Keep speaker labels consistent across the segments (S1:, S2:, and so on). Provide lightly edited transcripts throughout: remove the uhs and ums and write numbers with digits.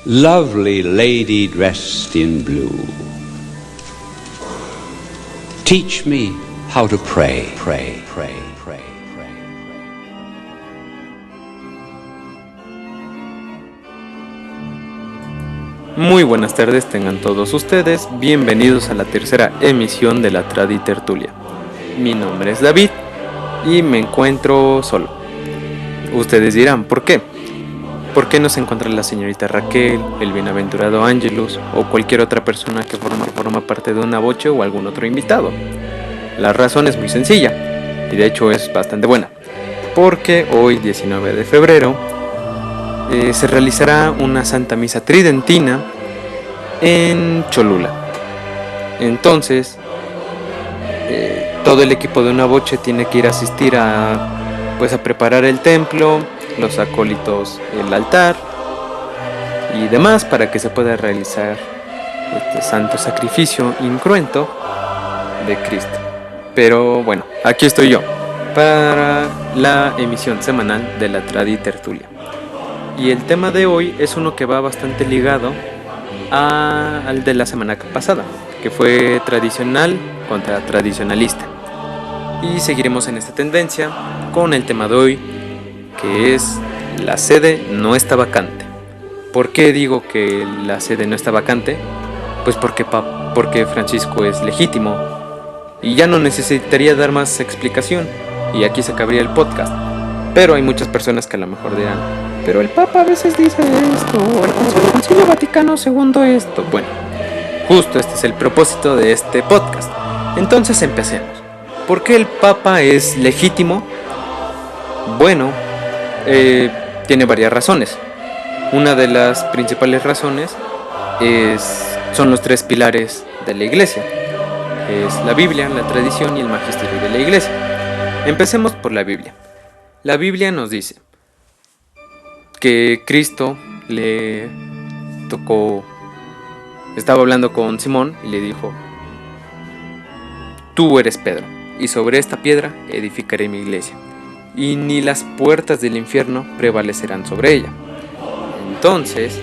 S1: lovely lady dressed in blue, teach me how to pray, pray, pray, pray, pray.
S2: Muy buenas tardes tengan todos ustedes, bienvenidos a la tercera emisión de la Tradi Tertulia. Mi nombre es David y me encuentro solo. Ustedes dirán, ¿por qué? ¿Por qué no se encuentra la señorita Raquel, el bienaventurado Ángelus o cualquier otra persona que forma parte de una boche o algún otro invitado? La razón es muy sencilla y de hecho es bastante buena, porque hoy 19 de febrero se realizará una Santa Misa Tridentina en Cholula. Entonces todo el equipo de una boche tiene que ir a asistir a preparar el templo, los acólitos, el altar y demás para que se pueda realizar este santo sacrificio incruento de Cristo. Pero bueno, aquí estoy yo para la emisión semanal de la Tradi Tertulia. Y el tema de hoy es uno que va bastante ligado al de la semana pasada, que fue tradicional contra tradicionalista. Y seguiremos en esta tendencia con el tema de hoy, que es la sede no está vacante. ¿Por qué digo que la sede no está vacante? Pues porque Francisco es legítimo y ya no necesitaría dar más explicación y aquí se acabaría el podcast. Pero hay muchas personas que a lo mejor dirán, pero el Papa a veces dice esto, o el Concilio Vaticano II esto. Bueno, justo este es el propósito de este podcast. Entonces empecemos. ¿Por qué el Papa es legítimo? Bueno, tiene varias razones. Una de las principales razones son los tres pilares de la Iglesia. Es la Biblia, la tradición y el magisterio de la Iglesia. Empecemos por la Biblia. La Biblia nos dice que Cristo estaba hablando con Simón y le dijo: tú eres Pedro, y sobre esta piedra edificaré mi iglesia, y ni las puertas del infierno prevalecerán sobre ella. Entonces,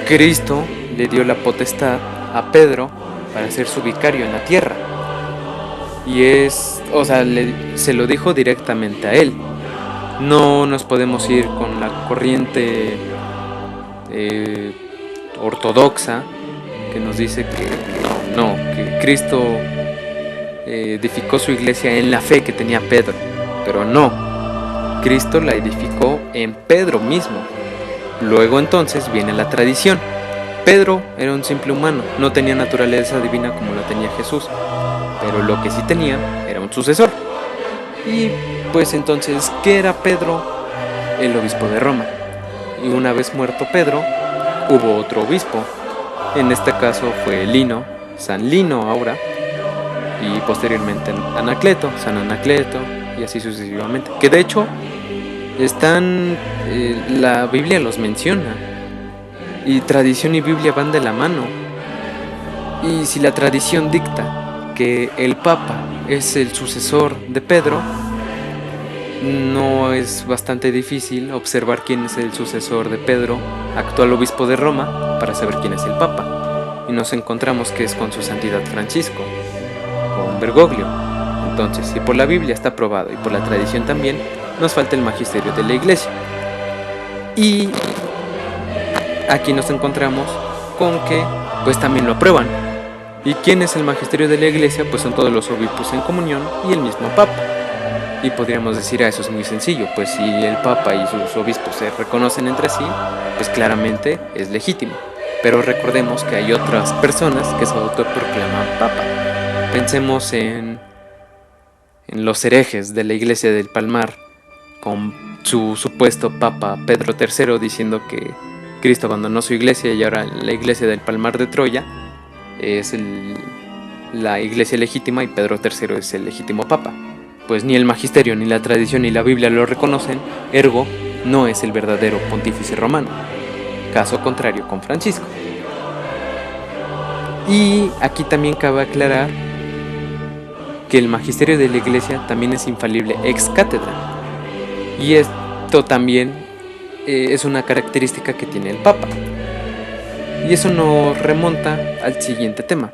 S2: Cristo le dio la potestad a Pedro para ser su vicario en la tierra. Y se lo dijo directamente a él. No nos podemos ir con la corriente ortodoxa que nos dice que Cristo edificó su iglesia en la fe que tenía Pedro. Pero no, Cristo la edificó en Pedro mismo. Luego entonces viene la tradición. Pedro era un simple humano, no tenía naturaleza divina como la tenía Jesús, pero lo que sí tenía era un sucesor. Y pues entonces, ¿qué era Pedro? El obispo de Roma. Y una vez muerto Pedro, hubo otro obispo. En este caso fue Lino, San Lino ahora, y posteriormente San Anacleto, y así sucesivamente. Que de hecho la Biblia los menciona, y tradición y Biblia van de la mano. Y si la tradición dicta que el Papa es el sucesor de Pedro, no es bastante difícil observar quién es el sucesor de Pedro, actual obispo de Roma, para saber quién es el Papa. Y nos encontramos que es con su santidad Francisco, con Bergoglio. Entonces, si por la Biblia está aprobado y por la tradición también, nos falta el magisterio de la Iglesia. Y aquí nos encontramos con que pues también lo aprueban. ¿Y quién es el magisterio de la Iglesia? Pues son todos los obispos en comunión y el mismo Papa. Y podríamos decir, eso es muy sencillo, pues si el Papa y sus obispos se reconocen entre sí, pues claramente es legítimo. Pero recordemos que hay otras personas que se autoproclaman Papa. Pensemos en los herejes de la Iglesia del Palmar, con su supuesto Papa Pedro III diciendo que Cristo abandonó su iglesia y ahora la Iglesia del Palmar de Troya es la iglesia legítima y Pedro III es el legítimo Papa. Pues ni el magisterio, ni la tradición, ni la Biblia lo reconocen, ergo no es el verdadero pontífice romano. Caso contrario con Francisco. Y aquí también cabe aclarar que el magisterio de la Iglesia también es infalible ex cátedra. Y esto también es una característica que tiene el Papa. Y eso nos remonta al siguiente tema,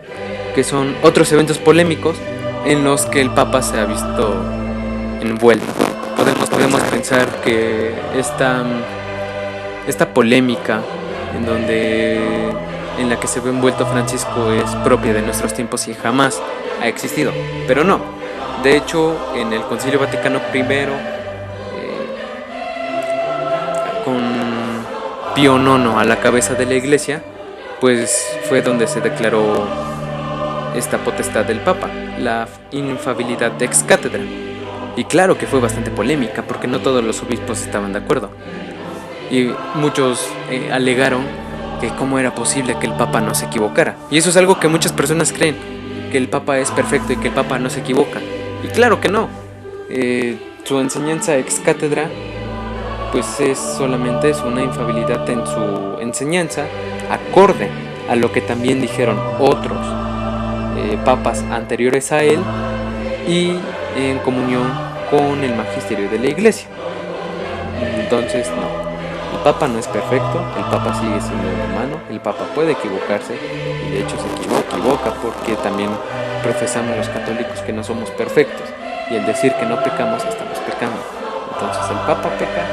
S2: que son otros eventos polémicos en los que el Papa se ha visto envuelto. Podemos pensar que esta polémica en la que se ve envuelto Francisco es propia de nuestros tiempos y jamás ha existido, pero no. De hecho, en el Concilio Vaticano I, con Pío IX a la cabeza de la Iglesia, pues fue donde se declaró esta potestad del Papa, la infalibilidad ex cátedra. Y claro que fue bastante polémica, porque no todos los obispos estaban de acuerdo. Y muchos alegaron que cómo era posible que el Papa no se equivocara. Y eso es algo que muchas personas creen, que el Papa es perfecto y que el Papa no se equivoca. Y claro que no. Su enseñanza ex cátedra pues es solamente una infalibilidad en su enseñanza, acorde a lo que también dijeron otros papas anteriores a él y en comunión con el magisterio de la Iglesia. Entonces no, el Papa no es perfecto, el Papa sigue siendo un humano, el Papa puede equivocarse y de hecho se equivoca porque también profesamos los católicos que no somos perfectos y al decir que no pecamos estamos pecando. Entonces el Papa peca,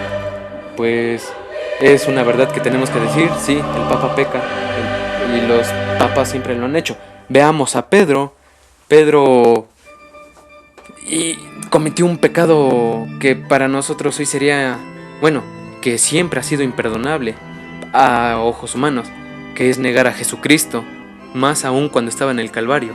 S2: pues es una verdad que tenemos que decir, sí, el Papa peca y los papas siempre lo han hecho. Veamos a Pedro y cometió un pecado que para nosotros hoy sería, bueno, que siempre ha sido imperdonable a ojos humanos, que es negar a Jesucristo, más aún cuando estaba en el Calvario.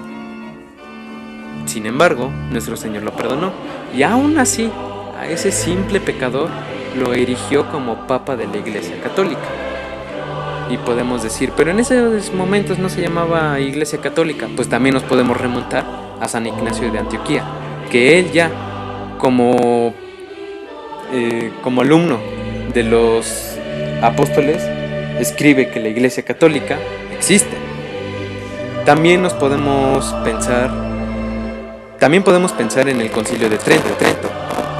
S2: Sin embargo, nuestro Señor lo perdonó y aún así a ese simple pecador lo erigió como Papa de la Iglesia Católica. Y podemos decir, pero en esos momentos no se llamaba Iglesia Católica. Pues también nos podemos remontar a San Ignacio de Antioquía, que él ya como alumno de los apóstoles escribe que la Iglesia Católica existe. También podemos pensar en el Concilio de Trento,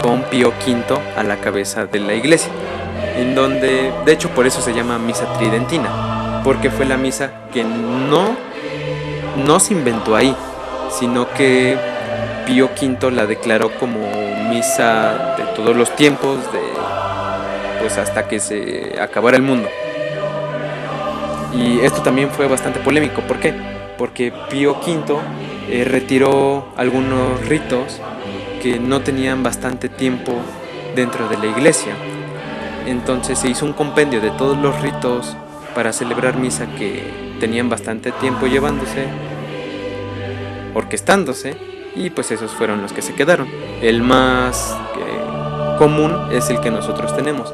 S2: con Pío V a la cabeza de la Iglesia, en donde, de hecho, por eso se llama misa tridentina, porque fue la misa que no se inventó ahí, sino que Pío V la declaró como misa de todos los tiempos, pues hasta que se acabara el mundo. Y esto también fue bastante polémico. ¿Por qué? Porque Pío V retiró algunos ritos que no tenían bastante tiempo dentro de la iglesia. Entonces se hizo un compendio de todos los ritos para celebrar misa que tenían bastante tiempo llevándose, orquestándose, y pues esos fueron los que se quedaron. El más común es el que nosotros tenemos,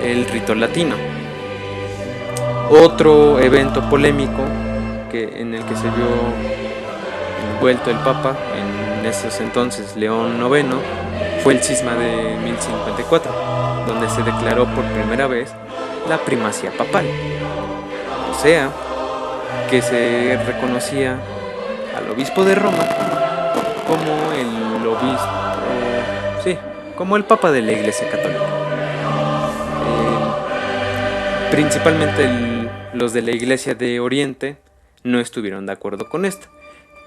S2: el rito latino. Otro evento polémico en el que se vio envuelto el Papa en esos entonces, León IX, fue el cisma de 1054, donde se declaró por primera vez la primacía papal. O sea, que se reconocía al obispo de Roma como el obispo, sí, como el Papa de la Iglesia Católica. Principalmente los de la Iglesia de Oriente no estuvieron de acuerdo con esto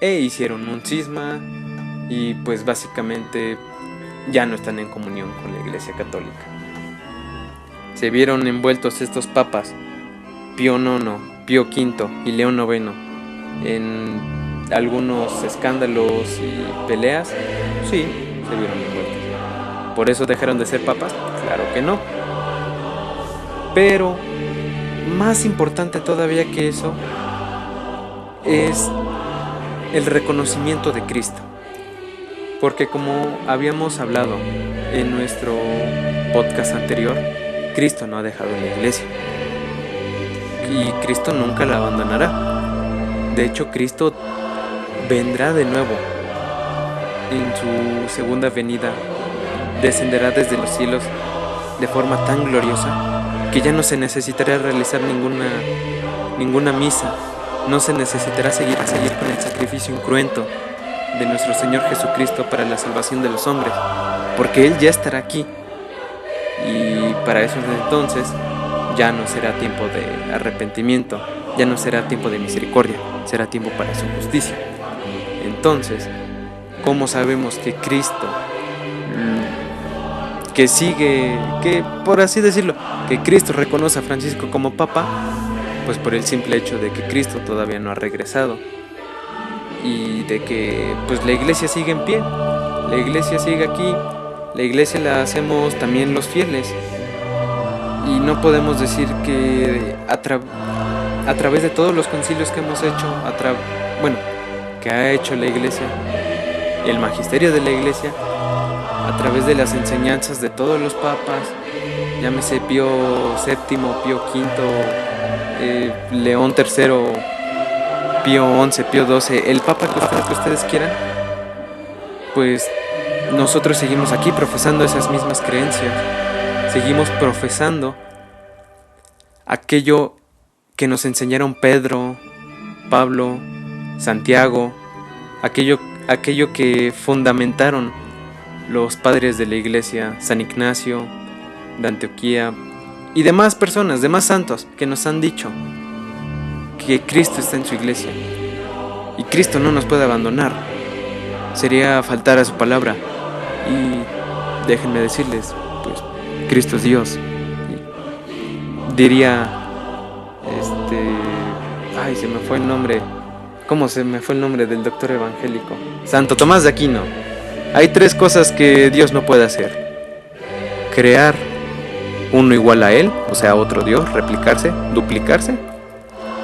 S2: e hicieron un cisma y pues básicamente ya no están en comunión con la Iglesia Católica. Se vieron envueltos estos papas, Pío IX, Pío V y León IX, en algunos escándalos y peleas. Sí, se vieron envueltos. ¿Por eso dejaron de ser papas? Claro que no. Pero más importante todavía que eso es el reconocimiento de Cristo. Porque como habíamos hablado en nuestro podcast anterior, Cristo no ha dejado la iglesia. Y Cristo nunca la abandonará. De hecho, Cristo vendrá de nuevo. En su segunda venida descenderá desde los cielos de forma tan gloriosa que ya no se necesitará realizar ninguna misa. No se necesitará seguir con el sacrificio incruento de nuestro Señor Jesucristo para la salvación de los hombres, porque Él ya estará aquí. Y para eso entonces ya no será tiempo de arrepentimiento, ya no será tiempo de misericordia, será tiempo para su justicia. Entonces, ¿cómo sabemos que Cristo, que sigue, que por así decirlo, que Cristo reconoce a Francisco como papa? Pues por el simple hecho de que Cristo todavía no ha regresado y de que pues la iglesia sigue en pie, la iglesia sigue aquí, la iglesia la hacemos también los fieles, y no podemos decir que a través de todos los concilios que hemos hecho, que ha hecho la iglesia, el magisterio de la iglesia, a través de las enseñanzas de todos los papas, llámese Pío VII, Pío V, León III, Pío XI, Pío XII, el papa que ustedes quieran, pues nosotros seguimos aquí profesando esas mismas creencias, seguimos profesando aquello que nos enseñaron Pedro, Pablo, Santiago, aquello que fundamentaron los padres de la iglesia, San Ignacio de Antioquía y demás personas, demás santos que nos han dicho que Cristo está en su iglesia y Cristo no nos puede abandonar. Sería faltar a su palabra. Y déjenme decirles, pues Cristo es Dios. Diría, se me fue el nombre. ¿Cómo se me fue el nombre del doctor evangélico? Santo Tomás de Aquino. Hay 3 cosas que Dios no puede hacer: crear uno igual a Él, o sea, otro Dios, replicarse, duplicarse;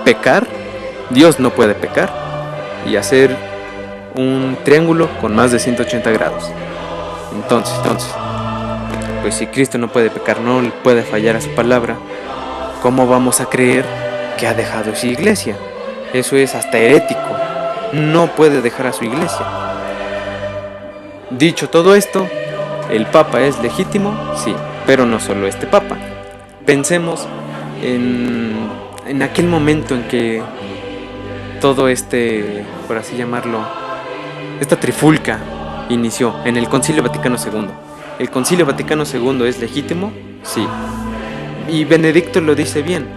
S2: pecar, Dios no puede pecar; y hacer un triángulo con más de 180 grados. Entonces, pues si Cristo no puede pecar, no puede fallar a su palabra, ¿cómo vamos a creer que ha dejado su iglesia? Eso es hasta herético. No puede dejar a su iglesia. Dicho todo esto, ¿el Papa es legítimo? Sí, pero no solo este Papa. Pensemos en aquel momento en que todo por así llamarlo, esta trifulca inició en el Concilio Vaticano II. ¿El Concilio Vaticano II es legítimo? Sí. Y Benedicto lo dice bien.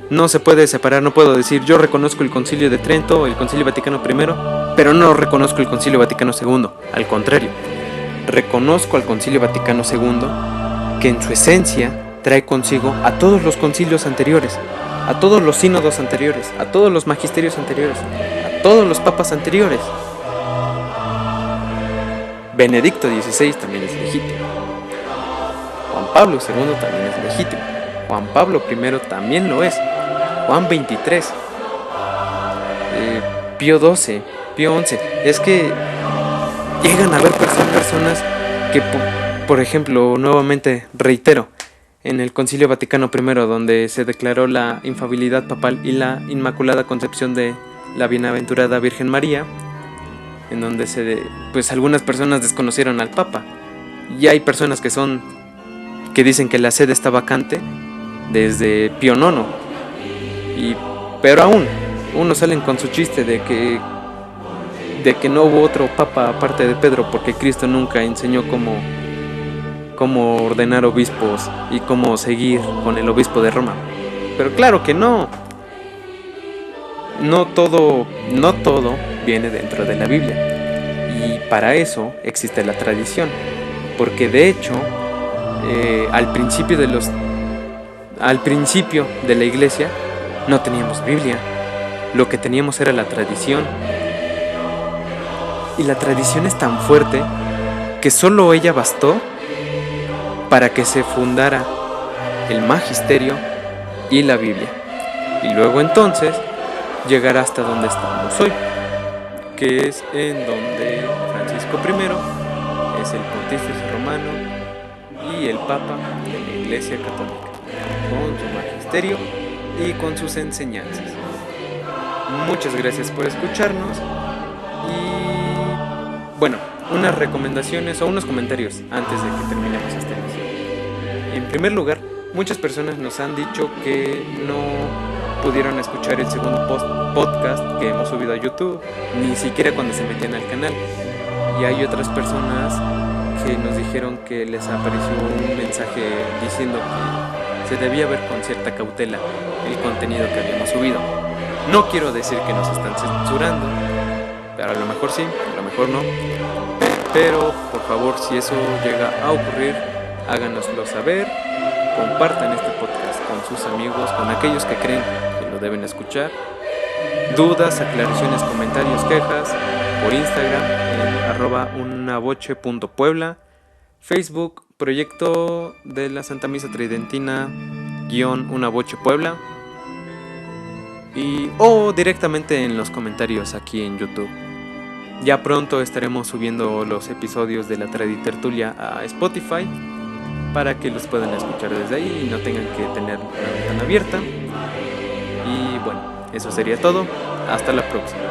S2: No se puede separar, no puedo decir yo reconozco el Concilio de Trento, el Concilio Vaticano I, pero no reconozco el Concilio Vaticano II. Al contrario, reconozco al Concilio Vaticano II, que en su esencia trae consigo a todos los concilios anteriores, a todos los sínodos anteriores, a todos los magisterios anteriores, a todos los papas anteriores. Benedicto XVI también es legítimo. Juan Pablo II también es legítimo. Juan Pablo I también lo es. Juan XXIII. Pío XII. Pío XI. Es que llegan a haber personas que, por ejemplo, nuevamente reitero, en el Concilio Vaticano I, donde se declaró la infalibilidad papal y la Inmaculada Concepción de la Bienaventurada Virgen María, en donde pues algunas personas desconocieron al Papa, y hay personas que dicen que la sede está vacante desde Pío IX, pero aún unos salen con su chiste de que no hubo otro Papa aparte de Pedro, porque Cristo nunca enseñó cómo ordenar obispos y cómo seguir con el obispo de Roma. Pero claro que no todo viene dentro de la Biblia, y para eso existe la tradición, porque de hecho al principio de la iglesia no teníamos Biblia, lo que teníamos era la tradición, y la tradición es tan fuerte que solo ella bastó para que se fundara el magisterio y la Biblia, y luego entonces llegar hasta donde estamos hoy, que es en donde Francisco I es el pontífice romano y el Papa de la Iglesia Católica, con su magisterio y con sus enseñanzas. Muchas gracias por escucharnos, y bueno, unas recomendaciones o unos comentarios antes de que terminemos esta emisión. En primer lugar, muchas personas nos han dicho que no pudieron escuchar el segundo podcast que hemos subido a YouTube, ni siquiera cuando se metían al canal. Y hay otras personas que nos dijeron que les apareció un mensaje diciendo que se debía ver con cierta cautela el contenido que habíamos subido. No quiero decir que nos están censurando, pero a lo mejor sí, a lo mejor no. Pero por favor, si eso llega a ocurrir, háganoslo saber. Compartan este podcast con sus amigos, con aquellos que creen que lo deben escuchar. Dudas, aclaraciones, comentarios, quejas por Instagram en @unaboche.puebla, Facebook, Proyecto de la Santa Misa Tridentina _Unaboche Puebla, o directamente en los comentarios aquí en YouTube. Ya pronto estaremos subiendo los episodios de la Traditertulia a Spotify para que los puedan escuchar desde ahí y no tengan que tener la ventana abierta. Y bueno, eso sería todo. Hasta la próxima.